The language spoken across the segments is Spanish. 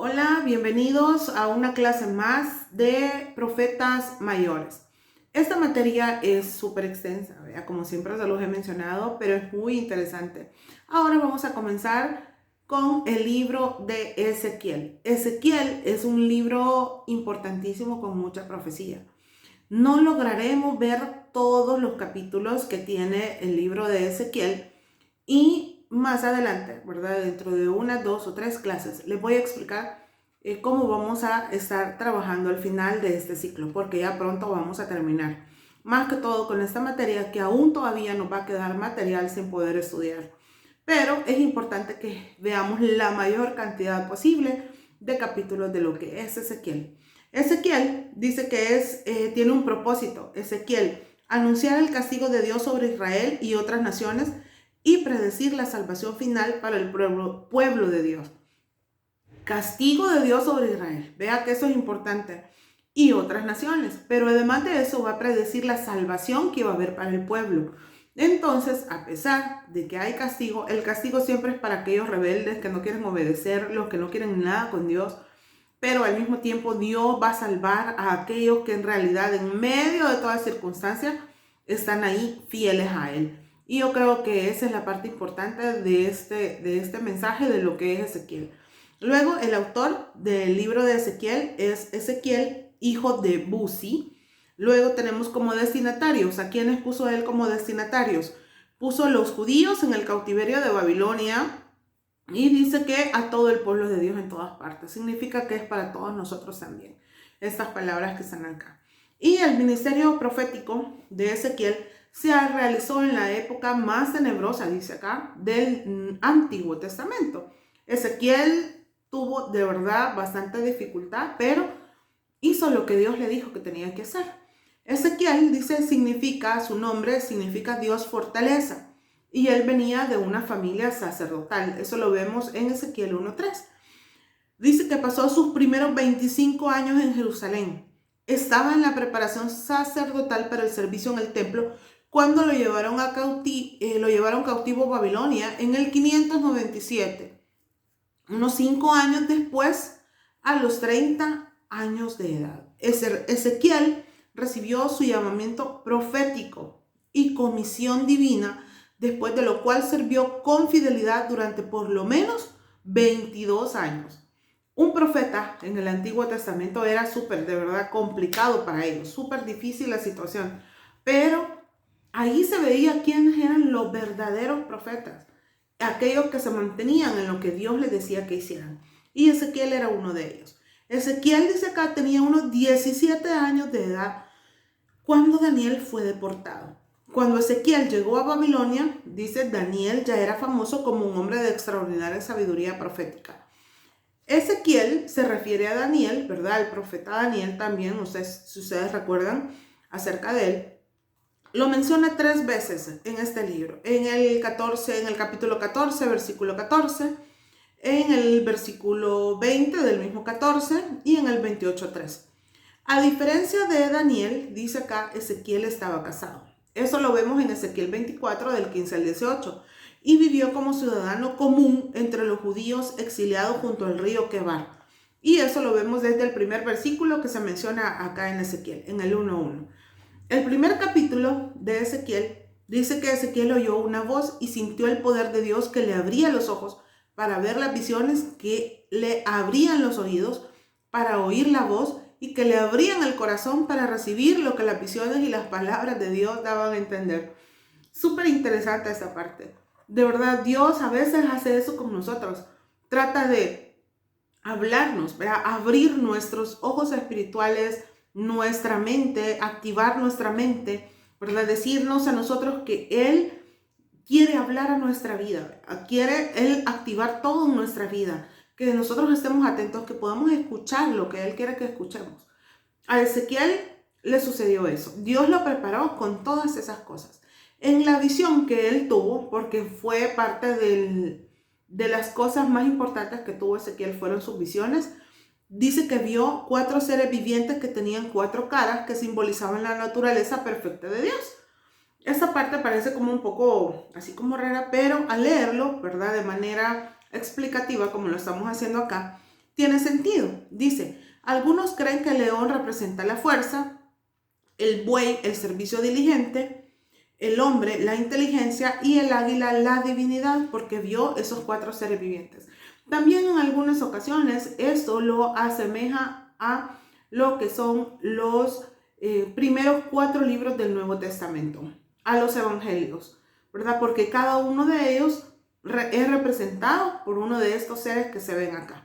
Hola, bienvenidos a una clase más de profetas mayores. Esta materia es súper extensa, ¿verdad? Como siempre se los he mencionado, pero es muy interesante. Ahora vamos a comenzar con el libro de Ezequiel. Ezequiel es un libro importantísimo con mucha profecía. No lograremos ver todos los capítulos que tiene el libro de Ezequiel y más adelante, ¿verdad? Dentro de una, dos o tres clases, les voy a explicar cómo vamos a estar trabajando al final de este ciclo, porque ya pronto vamos a terminar. Más que todo con esta materia que aún todavía nos va a quedar material sin poder estudiar. Pero es importante que veamos la mayor cantidad posible de capítulos de lo que es Ezequiel. Ezequiel dice que tiene un propósito. Ezequiel, anunciar el castigo de Dios sobre Israel y otras naciones y predecir la salvación final para el pueblo de Dios. Castigo de Dios sobre Israel. Vea que eso es importante. Y otras naciones. Pero además de eso va a predecir la salvación que va a haber para el pueblo. Entonces, a pesar de que hay castigo, el castigo siempre es para aquellos rebeldes que no quieren obedecer, los que no quieren nada con Dios. Pero al mismo tiempo Dios va a salvar a aquellos que en realidad en medio de toda circunstancia están ahí fieles a Él. Y yo creo que esa es la parte importante de este mensaje de lo que es Ezequiel. Luego, el autor del libro de Ezequiel es Ezequiel, hijo de Buzi. Luego tenemos como destinatarios. ¿A quiénes puso él como destinatarios? Puso a los judíos en el cautiverio de Babilonia. Y dice que a todo el pueblo de Dios en todas partes. Significa que es para todos nosotros también. Estas palabras que están acá. Y el ministerio profético de Ezequiel se realizó en la época más tenebrosa, dice acá, del Antiguo Testamento. Ezequiel tuvo de verdad bastante dificultad, pero hizo lo que Dios le dijo que tenía que hacer. Ezequiel dice su nombre significa Dios fortaleza. Y él venía de una familia sacerdotal. Eso lo vemos en Ezequiel 1:3. Dice que pasó sus primeros 25 años en Jerusalén. Estaba en la preparación sacerdotal para el servicio en el templo cuando lo llevaron cautivo a Babilonia en el 597. Unos 5 años después, a los 30 años de edad. Ezequiel recibió su llamamiento profético y comisión divina, después de lo cual sirvió con fidelidad durante por lo menos 22 años. Un profeta en el Antiguo Testamento era de verdad complicado para ellos, súper difícil la situación, pero ahí se veía quiénes eran los verdaderos profetas, aquellos que se mantenían en lo que Dios les decía que hicieran. Y Ezequiel era uno de ellos. Ezequiel, dice acá, tenía unos 17 años de edad cuando Daniel fue deportado. Cuando Ezequiel llegó a Babilonia, dice, Daniel ya era famoso como un hombre de extraordinaria sabiduría profética. Ezequiel se refiere a Daniel, ¿verdad? El profeta Daniel también, si ustedes recuerdan acerca de él. Lo menciona 3 veces en este libro. En el capítulo 14, versículo 14, en el versículo 20 del mismo 14 y en el 28:3. A diferencia de Daniel, dice acá, Ezequiel estaba casado. Eso lo vemos en Ezequiel 24, del 15 al 18. Y vivió como ciudadano común entre los judíos exiliados junto al río Quebar. Y eso lo vemos desde el primer versículo que se menciona acá en Ezequiel, en el 1:1. El primer capítulo de Ezequiel dice que Ezequiel oyó una voz y sintió el poder de Dios que le abría los ojos para ver las visiones, que le abrían los oídos para oír la voz y que le abrían el corazón para recibir lo que las visiones y las palabras de Dios daban a entender. Súper interesante esta parte. De verdad, Dios a veces hace eso con nosotros. Trata de hablarnos, ¿verdad? Abrir nuestros ojos espirituales, nuestra mente, activar nuestra mente, ¿verdad? Decirnos a nosotros que Él quiere hablar a nuestra vida, quiere Él activar todo en nuestra vida, que nosotros estemos atentos, que podamos escuchar lo que Él quiere que escuchemos. A Ezequiel le sucedió eso. Dios lo preparó con todas esas cosas. En la visión que él tuvo, porque fue parte de las cosas más importantes que tuvo Ezequiel, fueron sus visiones. Dice que vio 4 seres vivientes que tenían 4 caras que simbolizaban la naturaleza perfecta de Dios. Esta parte parece como un poco así como rara, pero al leerlo, ¿verdad? De manera explicativa, como lo estamos haciendo acá, tiene sentido. Dice, algunos creen que el león representa la fuerza, el buey el servicio diligente, el hombre la inteligencia y el águila la divinidad, porque vio esos 4 seres vivientes. También en algunas ocasiones esto lo asemeja a lo que son los primeros 4 libros del Nuevo Testamento, a los evangelios, ¿verdad? Porque cada uno de ellos es representado por uno de estos seres que se ven acá.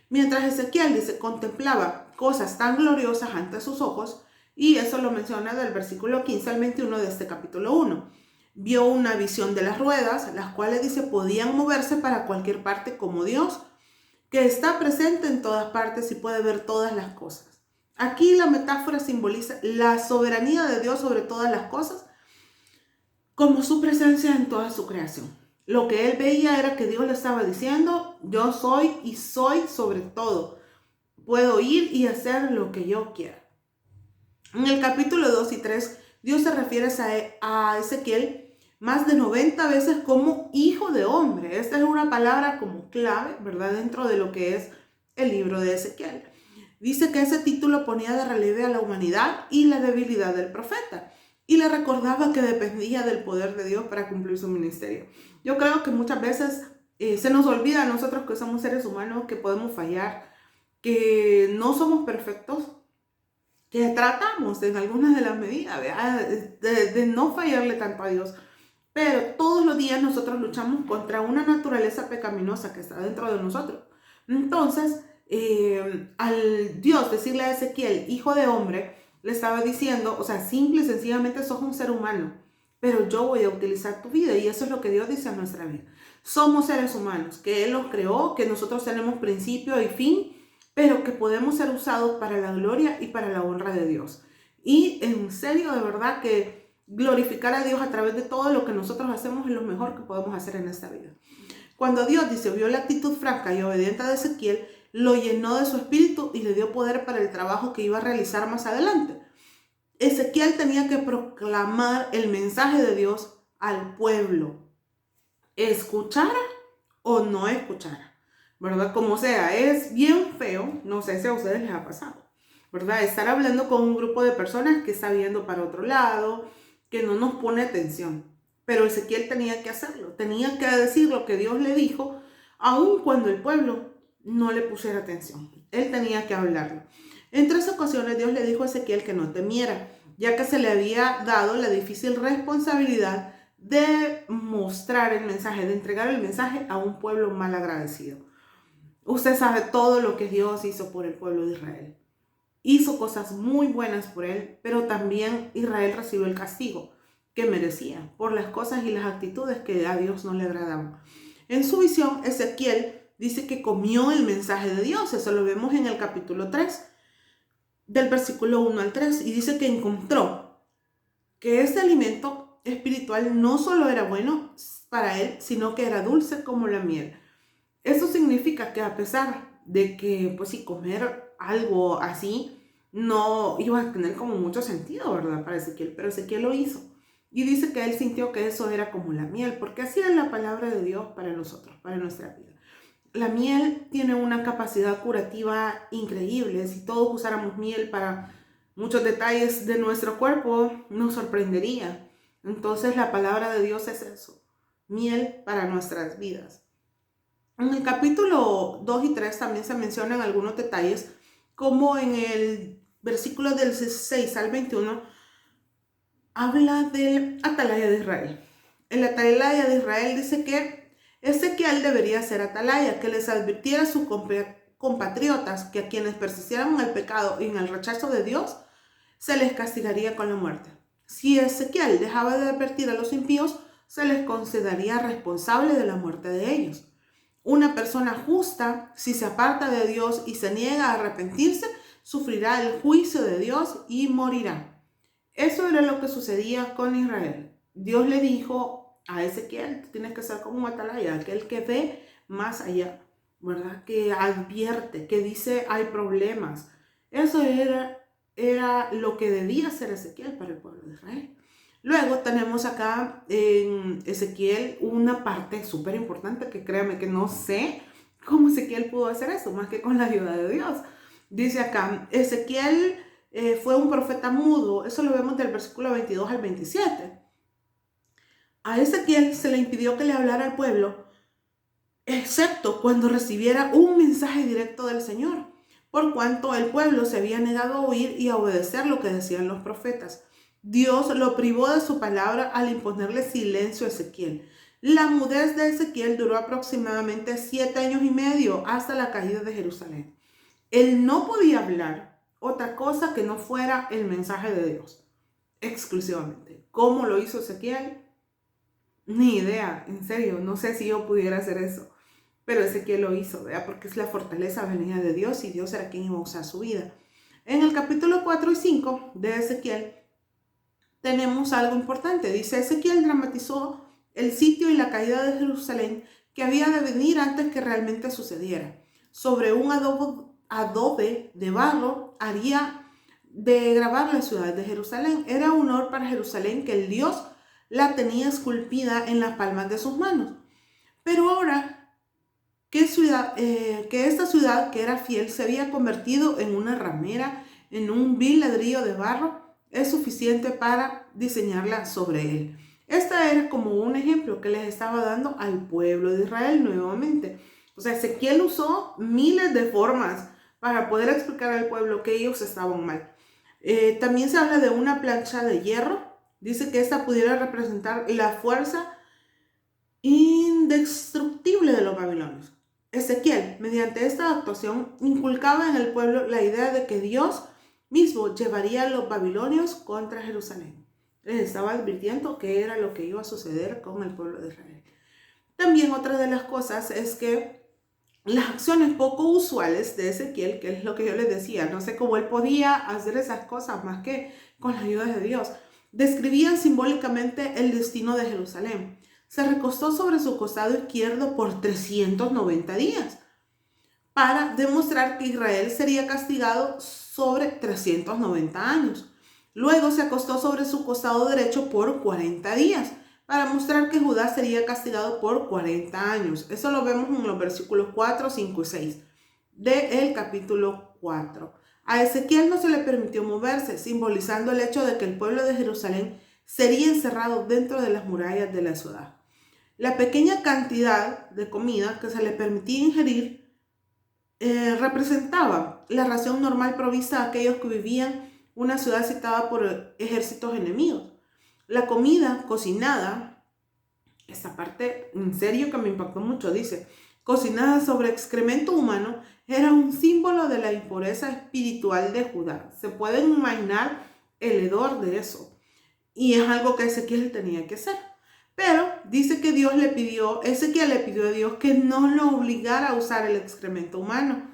Mientras Ezequiel dice, contemplaba cosas tan gloriosas ante sus ojos, y eso lo menciona del versículo 15 al 21 de este capítulo 1. Vio una visión de las ruedas, las cuales dice podían moverse para cualquier parte como Dios, que está presente en todas partes y puede ver todas las cosas. Aquí la metáfora simboliza la soberanía de Dios sobre todas las cosas, como su presencia en toda su creación. Lo que él veía era que Dios le estaba diciendo, yo soy y soy sobre todo. Puedo ir y hacer lo que yo quiera. En el capítulo 2 y 3, Dios se refiere a Ezequiel más de 90 veces como hijo de hombre. Esta es una palabra como clave, ¿verdad? Dentro de lo que es el libro de Ezequiel. Dice que ese título ponía de relieve a la humanidad y la debilidad del profeta. Y le recordaba que dependía del poder de Dios para cumplir su ministerio. Yo creo que muchas veces se nos olvida a nosotros que somos seres humanos, que podemos fallar, que no somos perfectos, que tratamos en algunas de las medidas de no fallarle tanto a Dios. Pero todos los días nosotros luchamos contra una naturaleza pecaminosa que está dentro de nosotros. Entonces, al Dios decirle a Ezequiel, hijo de hombre, le estaba diciendo, o sea, simple y sencillamente sos un ser humano, pero yo voy a utilizar tu vida, y eso es lo que Dios dice a nuestra vida. Somos seres humanos, que Él los creó, que nosotros tenemos principio y fin, pero que podemos ser usados para la gloria y para la honra de Dios. Y en serio, de verdad que glorificar a Dios a través de todo lo que nosotros hacemos es lo mejor que podemos hacer en esta vida. Cuando Dios dice, vio la actitud franca y obediente de Ezequiel, lo llenó de su espíritu y le dio poder para el trabajo que iba a realizar más adelante. Ezequiel tenía que proclamar el mensaje de Dios al pueblo, escuchara o no escuchara, ¿verdad? Como sea, es bien feo, no sé si a ustedes les ha pasado, ¿verdad? Estar hablando con un grupo de personas que está viendo para otro lado, que no nos pone atención. Pero Ezequiel tenía que hacerlo, tenía que decir lo que Dios le dijo, aun cuando el pueblo no le pusiera atención. Él tenía que hablarlo. En 3 ocasiones Dios le dijo a Ezequiel que no temiera, ya que se le había dado la difícil responsabilidad de mostrar el mensaje, de entregar el mensaje a un pueblo mal agradecido. Usted sabe todo lo que Dios hizo por el pueblo de Israel. Hizo cosas muy buenas por él, pero también Israel recibió el castigo que merecía por las cosas y las actitudes que a Dios no le agradaban. En su visión, Ezequiel dice que comió el mensaje de Dios. Eso lo vemos en el capítulo 3, del versículo 1 al 3, y dice que encontró que este alimento espiritual no solo era bueno para él, sino que era dulce como la miel. Eso significa que a pesar de que, pues sí, comer algo así no iba a tener como mucho sentido, ¿verdad? Para Ezequiel, pero Ezequiel lo hizo. Y dice que él sintió que eso era como la miel, porque así es la palabra de Dios para nosotros, para nuestra vida. La miel tiene una capacidad curativa increíble. Si todos usáramos miel para muchos detalles de nuestro cuerpo, nos sorprendería. Entonces la palabra de Dios es eso, miel para nuestras vidas. En el capítulo 2 y 3 también se mencionan algunos detalles, como en el versículo del 16 al 21, habla del atalaya de Israel. El atalaya de Israel dice que Ezequiel debería ser atalaya, que les advirtiera a sus compatriotas que a quienes persistieran en el pecado y en el rechazo de Dios, se les castigaría con la muerte. Si Ezequiel dejaba de advertir a los impíos, se les consideraría responsable de la muerte de ellos. Una persona justa, si se aparta de Dios y se niega a arrepentirse, sufrirá el juicio de Dios y morirá. Eso era lo que sucedía con Israel. Dios le dijo a Ezequiel, tú tienes que ser como un atalaya, aquel que ve más allá, ¿verdad? Que advierte, que dice hay problemas. Eso era lo que debía hacer Ezequiel para el pueblo de Israel. Luego tenemos acá en Ezequiel una parte súper importante que créanme que no sé ¿Cómo Ezequiel pudo hacer eso? Más que con la ayuda de Dios. Dice acá, Ezequiel fue un profeta mudo. Eso lo vemos del versículo 22 al 27. A Ezequiel se le impidió que le hablara al pueblo, excepto cuando recibiera un mensaje directo del Señor, por cuanto el pueblo se había negado a oír y a obedecer lo que decían los profetas. Dios lo privó de su palabra al imponerle silencio a Ezequiel. La mudez de Ezequiel duró aproximadamente 7 años y medio hasta la caída de Jerusalén. Él no podía hablar otra cosa que no fuera el mensaje de Dios, exclusivamente. ¿Cómo lo hizo Ezequiel? Ni idea, en serio, no sé si yo pudiera hacer eso. Pero Ezequiel lo hizo, ¿verdad? Porque es la fortaleza venida de Dios y Dios era quien iba a usar su vida. En el capítulo 4 y 5 de Ezequiel tenemos algo importante. Dice, Ezequiel dramatizó el sitio y la caída de Jerusalén que había de venir antes que realmente sucediera. Sobre un adobe de barro haría de grabar la ciudad de Jerusalén. Era honor para Jerusalén que el Dios la tenía esculpida en las palmas de sus manos. Pero ahora que esta ciudad que era fiel se había convertido en una ramera, en un vil ladrillo de barro, es suficiente para diseñarla sobre él. Esta era como un ejemplo que les estaba dando al pueblo de Israel nuevamente. O sea, Ezequiel usó miles de formas para poder explicar al pueblo que ellos estaban mal. También se habla de una plancha de hierro. Dice que esta pudiera representar la fuerza indestructible de los babilonios. Ezequiel, mediante esta actuación, inculcaba en el pueblo la idea de que Dios mismo llevaría a los babilonios contra Jerusalén. Les estaba advirtiendo que era lo que iba a suceder con el pueblo de Israel. También otra de las cosas es que las acciones poco usuales de Ezequiel, que es lo que yo les decía, no sé cómo él podía hacer esas cosas más que con la ayuda de Dios, describían simbólicamente el destino de Jerusalén. Se recostó sobre su costado izquierdo por 390 días para demostrar que Israel sería castigado sobre 390 años. Luego se acostó sobre su costado derecho por 40 días para mostrar que Judá sería castigado por 40 años. Eso lo vemos en los versículos 4, 5 y 6 del capítulo 4. A Ezequiel no se le permitió moverse, simbolizando el hecho de que el pueblo de Jerusalén sería encerrado dentro de las murallas de la ciudad. La pequeña cantidad de comida que se le permitía ingerir representaba la ración normal provista a aquellos que vivían una ciudad citada por ejércitos enemigos. La comida cocinada, esta parte en serio que me impactó mucho, dice, cocinada sobre excremento humano, era un símbolo de la impureza espiritual de Judá. Se pueden imaginar el hedor de eso. Y es algo que Ezequiel tenía que hacer. Pero dice que Ezequiel le pidió a Dios que no lo obligara a usar el excremento humano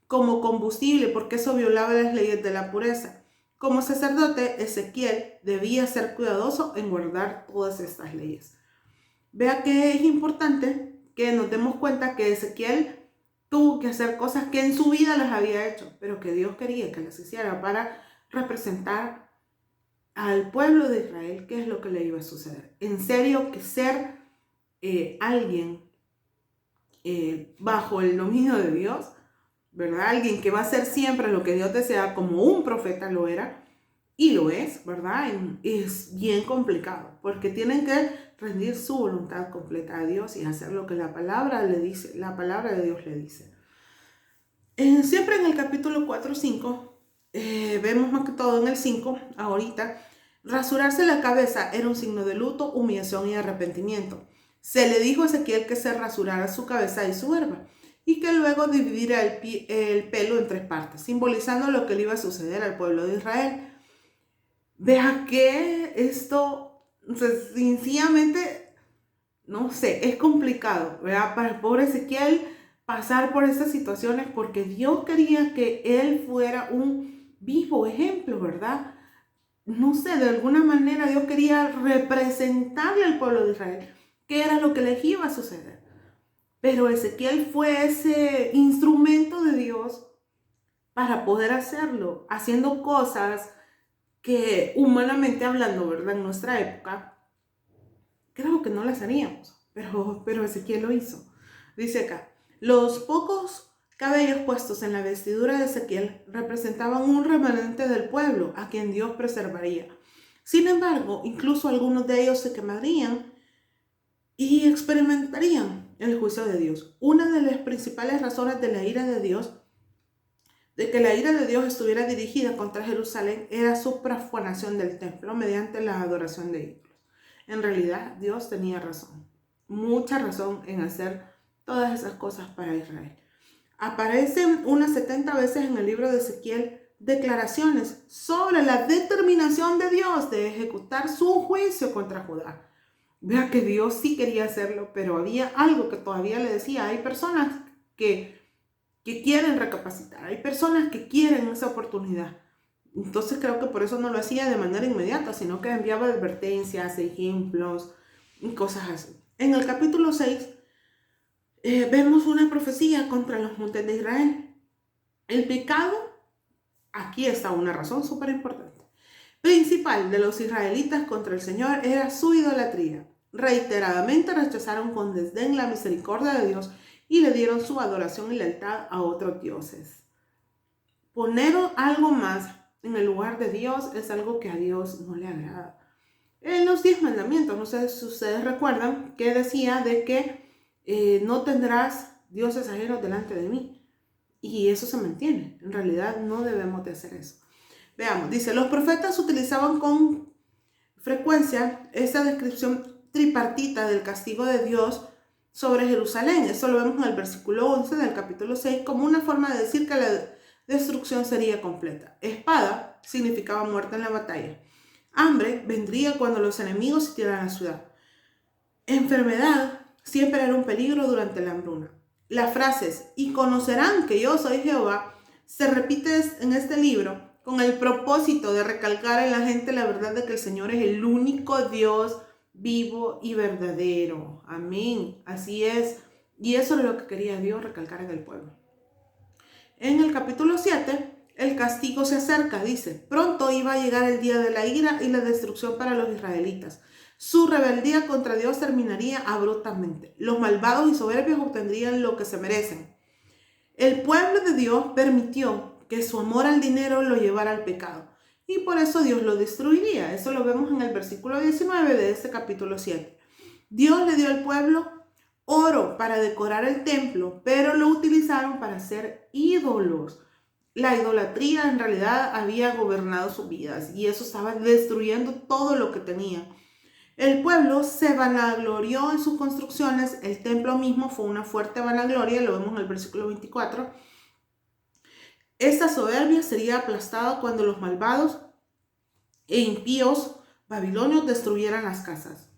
como combustible, porque eso violaba las leyes de la pureza. Como sacerdote, Ezequiel debía ser cuidadoso en guardar todas estas leyes. Vea que es importante que nos demos cuenta que Ezequiel tuvo que hacer cosas que en su vida las había hecho, pero que Dios quería que las hiciera para representar al pueblo de Israel qué es lo que le iba a suceder. En serio que ser alguien bajo el dominio de Dios, ¿verdad? Alguien que va a hacer siempre lo que Dios desea, como un profeta lo era, y lo es, ¿verdad? Es bien complicado, porque tienen que rendir su voluntad completa a Dios y hacer lo que la palabra le dice, la palabra de Dios le dice. Siempre en el capítulo 4 o 5, vemos más que todo en el 5, ahorita, rasurarse la cabeza era un signo de luto, humillación y arrepentimiento. Se le dijo a Ezequiel que se rasurara su cabeza y su barba, y que luego dividiera el pelo en 3 partes, simbolizando lo que le iba a suceder al pueblo de Israel. Vea que esto, sencillamente, no sé, es complicado, ¿verdad? Para el pobre Ezequiel pasar por estas situaciones, porque Dios quería que él fuera un vivo ejemplo, ¿verdad? No sé, de alguna manera Dios quería representarle al pueblo de Israel qué era lo que les iba a suceder. Pero Ezequiel fue ese instrumento de Dios para poder hacerlo, haciendo cosas que humanamente hablando, ¿verdad? En nuestra época, creo que no las haríamos, pero Ezequiel lo hizo. Dice acá, Los pocos cabellos puestos en la vestidura de Ezequiel representaban un remanente del pueblo a quien Dios preservaría. Sin embargo, incluso algunos de ellos se quemarían y experimentarían el juicio de Dios. Una de las principales razones de la ira de Dios, de que la ira de Dios estuviera dirigida contra Jerusalén, era su profanación del templo mediante la adoración de ídolos. En realidad, Dios tenía razón, mucha razón en hacer todas esas cosas para Israel. Aparecen unas 70 veces en el libro de Ezequiel declaraciones sobre la determinación de Dios de ejecutar su juicio contra Judá. Vea que Dios sí quería hacerlo, pero había algo que todavía le decía. Hay personas que quieren recapacitar, hay personas que quieren esa oportunidad. Entonces creo que por eso no lo hacía de manera inmediata, sino que enviaba advertencias, ejemplos y cosas así. En el capítulo 6 vemos una profecía contra los montes de Israel. El pecado, aquí está una razón súper importante, principal de los israelitas contra el Señor era su idolatría. Reiteradamente rechazaron con desdén la misericordia de Dios y le dieron su adoración y lealtad a otros dioses. Poner algo más en el lugar de Dios es algo que a Dios no le agrada. En los 10 mandamientos, no sé si ustedes recuerdan, que decía de que no tendrás dioses ajenos delante de mí. Y eso se mantiene. En realidad no debemos de hacer eso. Veamos, dice, los profetas utilizaban con frecuencia esta descripción tripartita del castigo de Dios sobre Jerusalén. Eso lo vemos en el versículo 11 del capítulo 6 como una forma de decir que la destrucción sería completa. Espada significaba muerte en la batalla. Hambre vendría cuando los enemigos sitiaran la ciudad. Enfermedad siempre era un peligro durante la hambruna. Las frases, y conocerán que yo soy Jehová, se repite en este libro con el propósito de recalcar en la gente la verdad de que el Señor es el único Dios vivo y verdadero. Amén. Así es. Y eso es lo que quería Dios recalcar en el pueblo. En el capítulo 7, el castigo se acerca, dice, pronto iba a llegar el día de la ira y la destrucción para los israelitas. Su rebeldía contra Dios terminaría abruptamente. Los malvados y soberbios obtendrían lo que se merecen. El pueblo de Dios permitió que su amor al dinero lo llevara al pecado. Y por eso Dios lo destruiría. Eso lo vemos en el versículo 19 de este capítulo 7. Dios le dio al pueblo oro para decorar el templo, pero lo utilizaron para hacer ídolos. La idolatría en realidad había gobernado sus vidas y eso estaba destruyendo todo lo que tenían. El pueblo se vanaglorió en sus construcciones, el templo mismo fue una fuerte vanagloria, lo vemos en el versículo 24. Esta soberbia sería aplastada cuando los malvados e impíos babilonios destruyeran las casas.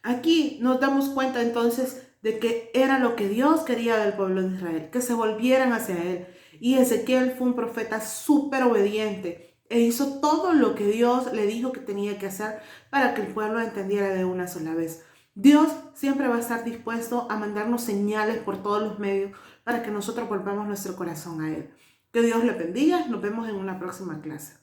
Aquí nos damos cuenta entonces de que era lo que Dios quería del pueblo de Israel, que se volvieran hacia Él. Y Ezequiel fue un profeta súper obediente e hizo todo lo que Dios le dijo que tenía que hacer para que el pueblo entendiera de una sola vez. Dios siempre va a estar dispuesto a mandarnos señales por todos los medios para que nosotros volvamos nuestro corazón a Él. Que Dios le bendiga. Nos vemos en una próxima clase.